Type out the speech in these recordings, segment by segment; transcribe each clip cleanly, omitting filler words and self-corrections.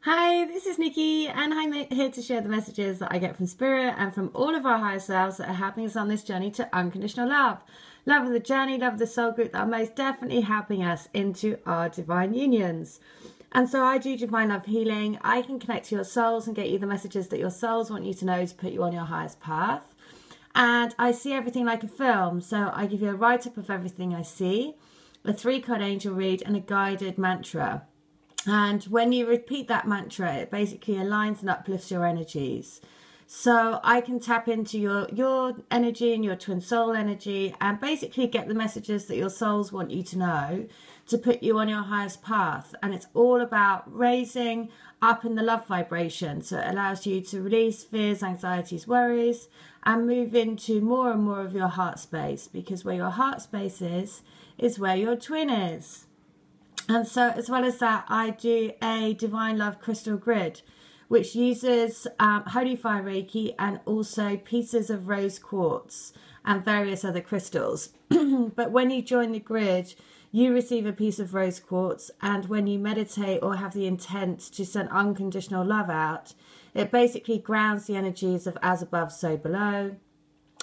Hi, this is Nikki, and I'm here to share the messages that I get from Spirit and from all of our higher selves that are helping us on this journey to unconditional love. Love of the journey, love of the soul group that are most definitely helping us into our divine unions. And so I do divine love healing. I can connect to your souls and get you the messages that your souls want you to know to put you on your highest path. And I see everything like a film. So I give you a write-up of everything I see, a 3-card angel read, and a guided mantra. And when you repeat that mantra, it basically aligns and uplifts your energies. So I can tap into your energy and your twin soul energy and basically get the messages that your souls want you to know to put you on your highest path. And it's all about raising up in the love vibration. So it allows you to release fears, anxieties, worries, and move into more and more of your heart space, because where your heart space is where your twin is. And so as well as that, I do a Divine Love Crystal Grid, which uses Holy Fire Reiki and also pieces of rose quartz and various other crystals. But when you join the grid, you receive a piece of rose quartz. And when you meditate or have the intent to send unconditional love out, it basically grounds the energies of as above, so below,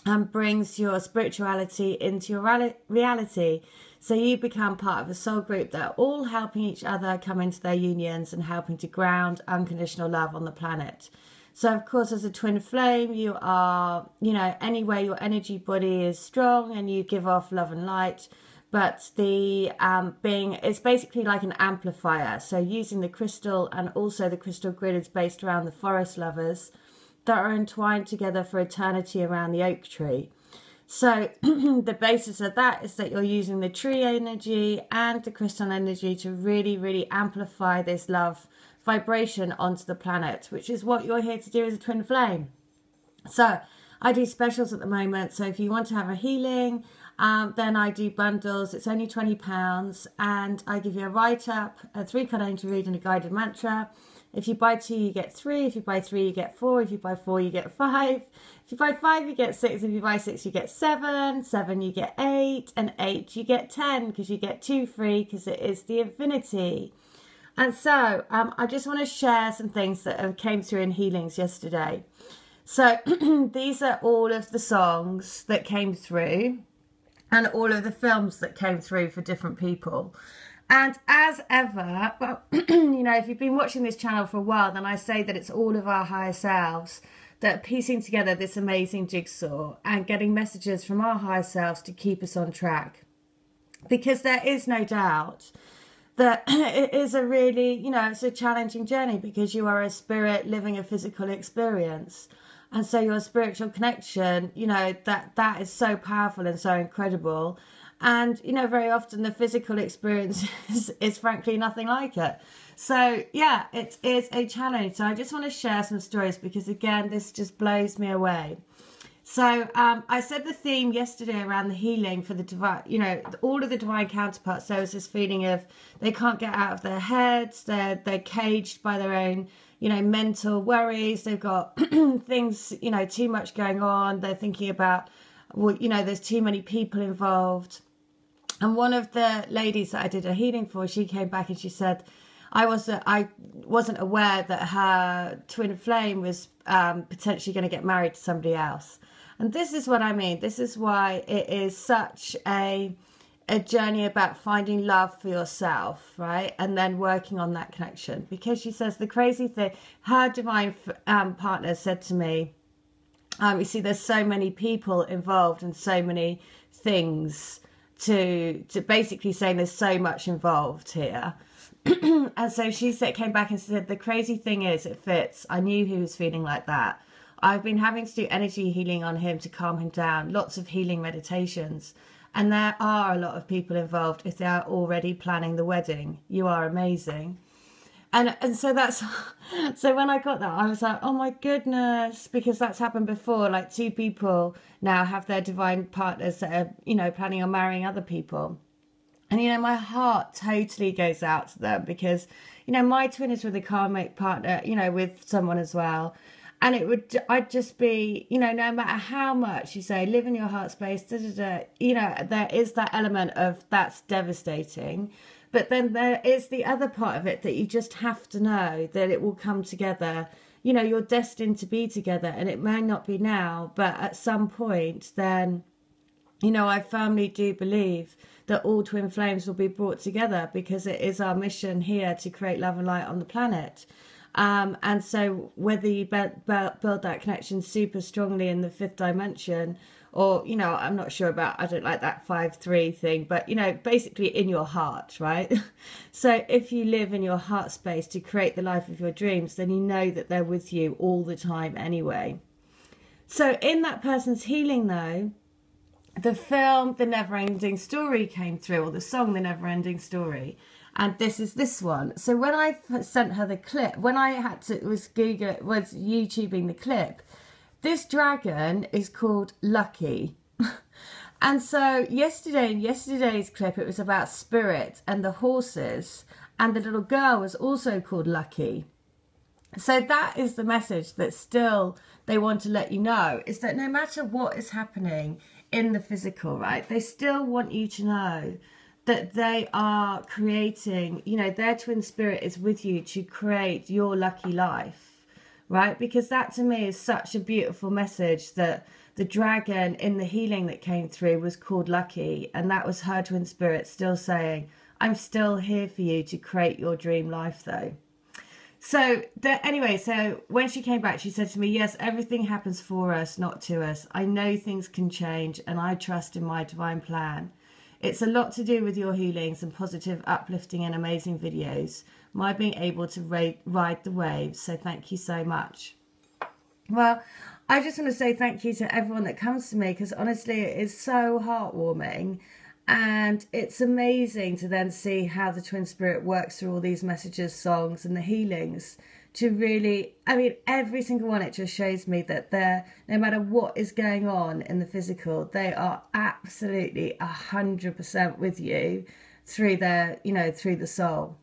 and brings your spirituality into your reality. So you become part of a soul group that are all helping each other come into their unions and helping to ground unconditional love on the planet. So of course, as a twin flame, you are, anywhere your energy body is strong and you give off love and light. But the it's basically like an amplifier. So using the crystal, and also the crystal grid is based around the forest lovers that are entwined together for eternity around the oak tree. So the basis of that is that you're using the tree energy and the crystal energy to really, really amplify this love vibration onto the planet, which is what you're here to do as a twin flame. So I do specials at the moment. So if you want to have a healing, then I do bundles. It's only £20, and I give you a write-up, a 3-card angel read, and a guided mantra. If you buy 2, you get 3. If you buy 3, you get 4. If you buy 4, you get 5. If you buy 5, you get 6. If you buy 6, you get 7. 7, you get 8. And 8, you get 10, because you get 2 free, because it is the infinity. And so I just want to share some things that came through in healings yesterday. So these are all of the songs that came through and all of the films that came through for different people. And as ever, well, if you've been watching this channel for a while, then I say that it's all of our higher selves that are piecing together this amazing jigsaw and getting messages from our higher selves to keep us on track. Because there is no doubt that it is a really, it's a challenging journey, because you are a spirit living a physical experience. And so your spiritual connection, that is so powerful and so incredible. And, very often the physical experience is frankly nothing like it. So, yeah, it is a challenge. So I just want to share some stories, because, again, this just blows me away. So I said the theme yesterday around the healing for the divine, all of the divine counterparts. There was this feeling of they can't get out of their heads. They're caged by their own, mental worries. They've got things, too much going on. They're thinking about, there's too many people involved. And one of the ladies that I did a healing for, she came back and she said, I wasn't aware that her twin flame was potentially going to get married to somebody else. And this is what I mean. This is why it is such a journey about finding love for yourself, right? And then working on that connection. Because she says the crazy thing, her divine partner said to me, you see, there's so many people involved and so many things to basically saying there's so much involved here. And so she came back and said, the crazy thing is, it fits. I knew he was feeling like that. I've been having to do energy healing on him to calm him down, lots of healing meditations. And there are a lot of people involved if they are already planning the wedding. You are amazing. And so so when I got that, I was like, oh my goodness, because that's happened before. Like 2 people now have their divine partners that are, planning on marrying other people. And, my heart totally goes out to them, because, my twin is with a karmic partner, with someone as well. And I'd just be, no matter how much you say, live in your heart space, there is that element of that's devastating. But then there is the other part of it that you just have to know that it will come together. You know, you're destined to be together, and it may not be now, but at some point then, you know, I firmly do believe that all twin flames will be brought together, because it is our mission here to create love and light on the planet. And so whether you build that connection super strongly in the 5th dimension, or, you know, I'm not sure about, I don't like that 5-3 thing, but, you know, basically in your heart, right? So if you live in your heart space to create the life of your dreams, then you know that they're with you all the time anyway. So in that person's healing, though, the film The Never-Ending Story came through, or the song The Never-Ending Story. And this is this one. So when I sent her the clip, when I was YouTubing the clip, this dragon is called Lucky. And so in yesterday's clip, it was about spirit and the horses, and the little girl was also called Lucky. So that is the message that still they want to let you know, is that no matter what is happening in the physical, right, they still want you to know that they are creating, you know, their twin spirit is with you to create your lucky life, right? Because that to me is such a beautiful message, that the dragon in the healing that came through was called Lucky, and that was her twin spirit still saying, I'm still here for you to create your dream life though. So anyway, so when she came back, she said to me, yes, everything happens for us, not to us. I know things can change, and I trust in my divine plan. It's a lot to do with your healings and positive, uplifting and amazing videos. My being able to ride the waves. So thank you so much. Well, I just want to say thank you to everyone that comes to me, because honestly, it is so heartwarming. And it's amazing to then see how the twin spirit works through all these messages, songs and the healings to really, I mean, every single one, it just shows me that they're, no matter what is going on in the physical, they are absolutely 100% with you through their, you know, through the soul.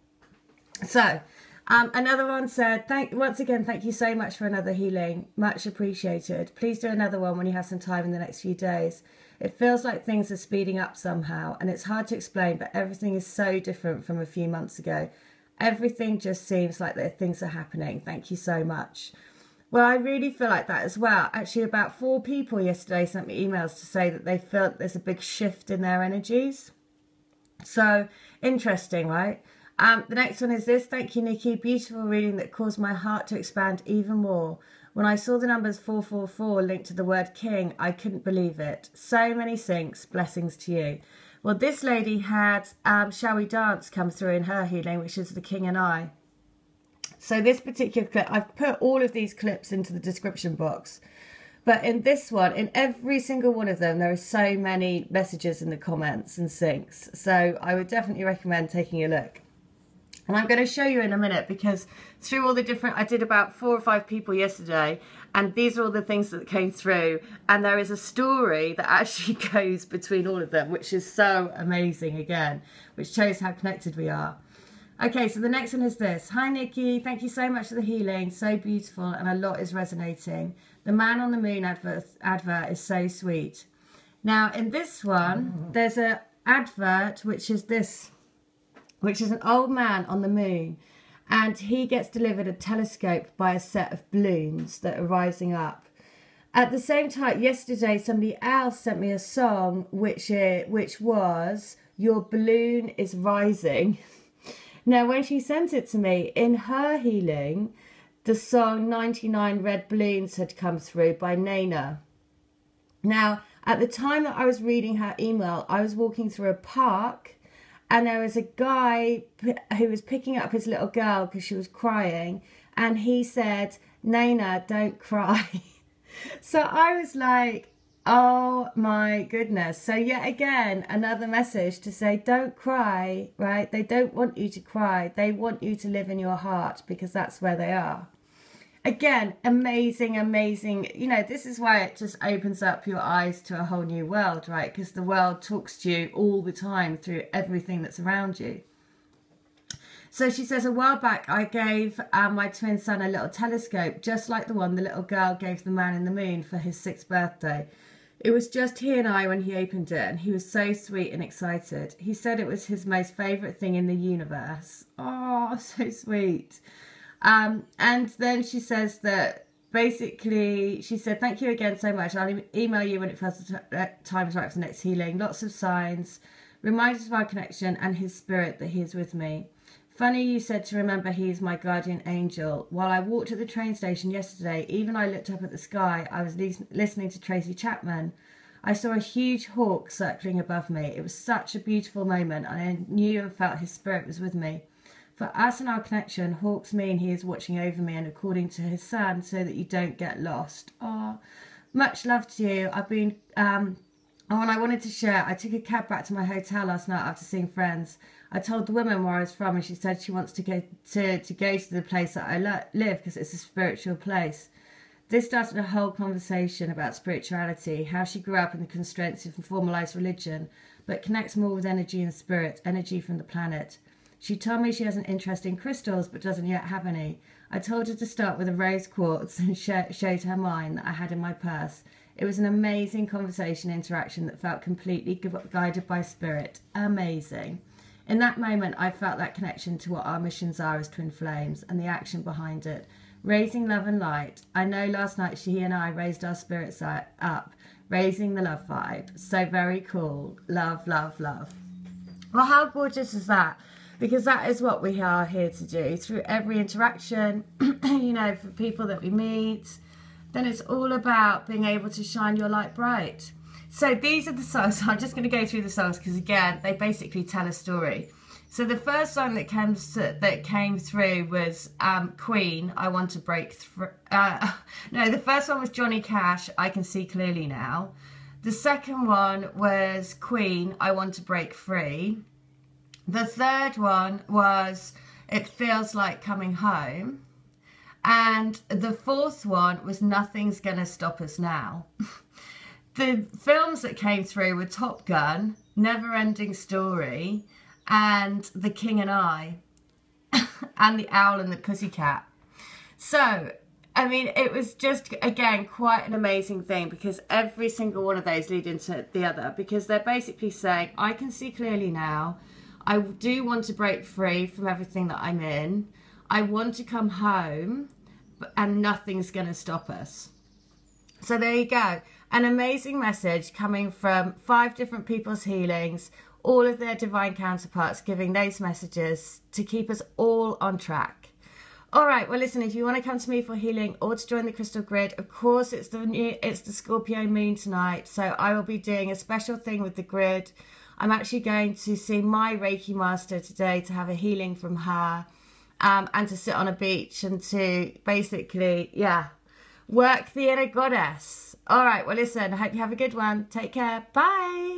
So another one said, once again, thank you so much for another healing. Much appreciated. Please do another one when you have some time in the next few days. It feels like things are speeding up somehow, and it's hard to explain, but everything is so different from a few months ago. Everything just seems like that things are happening. Thank you so much. Well, I really feel like that as well. Actually, about 4 people yesterday sent me emails to say that they felt there's a big shift in their energies. So interesting, right? The next one is this. Thank you, Nikki. Beautiful reading that caused my heart to expand even more. When I saw the numbers 444 linked to the word king, I couldn't believe it. So many syncs. Blessings to you. Well, this lady had Shall We Dance come through in her healing, which is the King and I. So this particular clip, I've put all of these clips into the description box. But in this one, in every single one of them, there are so many messages in the comments and syncs. So I would definitely recommend taking a look. And I'm going to show you in a minute, because through all the different, I did about 4 or 5 people yesterday, and these are all the things that came through. And there is a story that actually goes between all of them, which is so amazing again, which shows how connected we are. Okay, so the next one is this. Hi, Nikki. Thank you so much for the healing. So beautiful, and a lot is resonating. The Man on the Moon advert is so sweet. Now, in this one, there's an advert, which is this, which is an old man on the moon, and he gets delivered a telescope by a set of balloons that are rising up. At the same time, yesterday, somebody else sent me a song, which was Your Balloon is Rising. Now, when she sent it to me, in her healing, the song 99 Red Balloons had come through by Nana. Now, at the time that I was reading her email, I was walking through a park, and there was a guy who was picking up his little girl because she was crying. And he said, Nana, don't cry. So I was like, oh my goodness. So yet again, another message to say, don't cry, right? They don't want you to cry. They want you to live in your heart, because that's where they are. Again, amazing, amazing. You know, this is why it just opens up your eyes to a whole new world, right? Because the world talks to you all the time through everything that's around you. So she says, a while back, I gave my twin son a little telescope, just like the one the little girl gave the Man in the Moon for his 6th birthday. It was just he and I when he opened it, and he was so sweet and excited. He said it was his most favourite thing in the universe. Oh, so sweet. And then she says that basically, she said, thank you again so much. I'll email you when it feels the time is right for the next healing. Lots of signs, reminders of our connection and his spirit that he is with me. Funny you said to remember he is my guardian angel. While I walked at the train station yesterday, even I looked up at the sky, I was listening to Tracy Chapman. I saw a huge hawk circling above me. It was such a beautiful moment, and I knew and felt his spirit was with me. For us and our connection, hawks mean he is watching over me and according to his son, so that you don't get lost. Oh, much love to you. I've been, and I wanted to share, I took a cab back to my hotel last night after seeing Friends. I told the woman where I was from, and she said she wants to go to the place that I live because it's a spiritual place. This started a whole conversation about spirituality, how she grew up in the constraints of formalised religion, but connects more with energy and spirit, energy from the planet. She told me she has an interest in crystals, but doesn't yet have any. I told her to start with a rose quartz and showed her mine that I had in my purse. It was an amazing conversation interaction that felt completely guided by spirit. Amazing. In that moment, I felt that connection to what our missions are as twin flames and the action behind it. Raising love and light. I know last night she and I raised our spirits up, raising the love vibe. So very cool. Love, love, love. Well, how gorgeous is that? Because that is what we are here to do. Through every interaction, you know, for people that we meet, then it's all about being able to shine your light bright. So these are the songs. I'm just going to go through the songs because, again, they basically tell a story. So the first song that came through was Queen, I Want to Break Through. No, the first one was Johnny Cash, I Can See Clearly Now. The second one was Queen, I Want to Break Free. The third one was It Feels Like Coming Home. And the fourth one was Nothing's Gonna Stop Us Now. The films that came through were Top Gun, Never Ending Story, and The King and I, and The Owl and the Pussycat. So, I mean, it was just, again, quite an amazing thing because every single one of those lead into the other, because they're basically saying, I can see clearly now. I do want to break free from everything that I'm in. I want to come home, and nothing's going to stop us. So there you go. An amazing message coming from 5 different people's healings, all of their divine counterparts giving those messages to keep us all on track. All right, well, listen, if you want to come to me for healing or to join the Crystal Grid, of course, it's the Scorpio moon tonight, so I will be doing a special thing with the grid. I'm actually going to see my Reiki master today to have a healing from her, and to sit on a beach and to basically, work the inner goddess. All right, well, listen, I hope you have a good one. Take care. Bye.